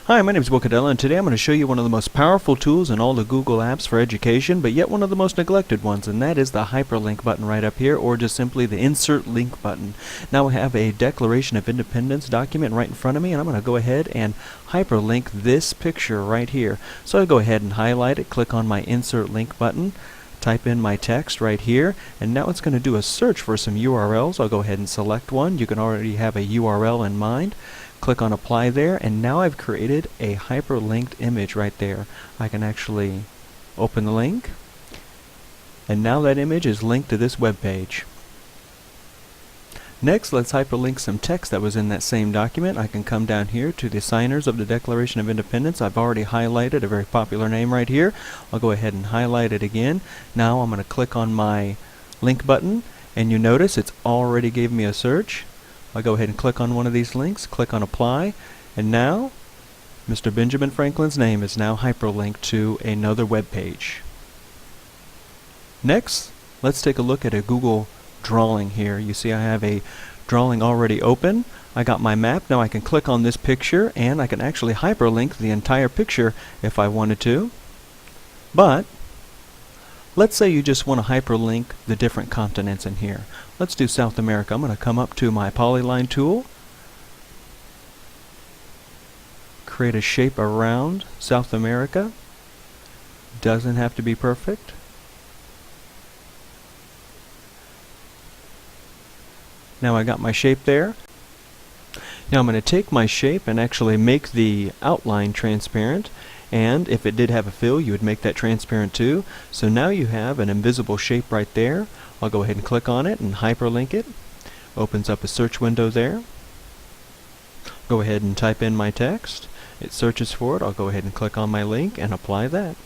Hi, my name is Codilla, and today I'm going to show you one of the most powerful tools in all the Google apps for education, but yet one of the most neglected ones, and that is the hyperlink button right up here, or just simply the insert link button. Now I have a Declaration of Independence document right in front of me, and I'm going to go ahead and hyperlink this picture right here. So I go ahead and highlight it, click on my insert link button, type in my text right here, and now it's going to do a search for some URLs. I'll go ahead and select one. You can already have a URL in mind. Click on apply there, and now I've created a hyperlinked image right there. I can actually open the link, and now that image is linked to this web page. Next, let's hyperlink some text that was in that same document. I can come down here to the signers of the Declaration of Independence. I've already highlighted a very popular name right here. I'll go ahead and highlight it again. Now I'm going to click on my link button, and you notice it's already gave me a search. I'll go ahead and click on one of these links, click on apply, and now Mr. Benjamin Franklin's name is now hyperlinked to another web page. Next, let's take a look at a Google Drawling here. You see I have a drawing already open. I got my map. Now I can click on this picture and I can actually hyperlink the entire picture if I wanted to. But let's say you just want to hyperlink the different continents in here. Let's do South America. I'm going to come up to my polyline tool, create a shape around South America. Doesn't have to be perfect. Now I got my shape there. Now I'm going to take my shape and actually make the outline transparent. And if it did have a fill, you would make that transparent too. So now you have an invisible shape right there. I'll go ahead and click on it and hyperlink it. Opens up a search window there. Go ahead and type in my text. It searches for it. I'll go ahead and click on my link and apply that.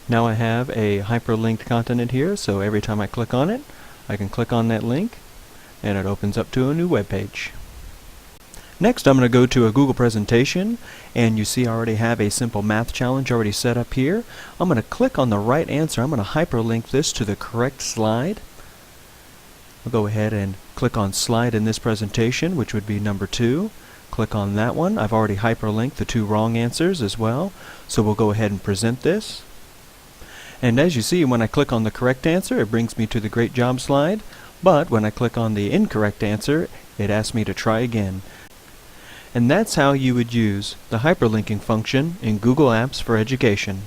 Now I have a hyperlinked continent here, so every time I click on it, I can click on that link and it opens up to a new web page. Next, I'm going to go to a Google presentation, and you see I already have a simple math challenge already set up here. I'm going to click on the right answer. I'm going to hyperlink this to the correct slide. I'll go ahead and click on slide in this presentation, which would be number 2. Click on that one. I've already hyperlinked the 2 wrong answers as well, so we'll go ahead and present this. And as you see, when I click on the correct answer, it brings me to the great job slide, but when I click on the incorrect answer, it asks me to try again. And that's how you would use the hyperlinking function in Google Apps for Education.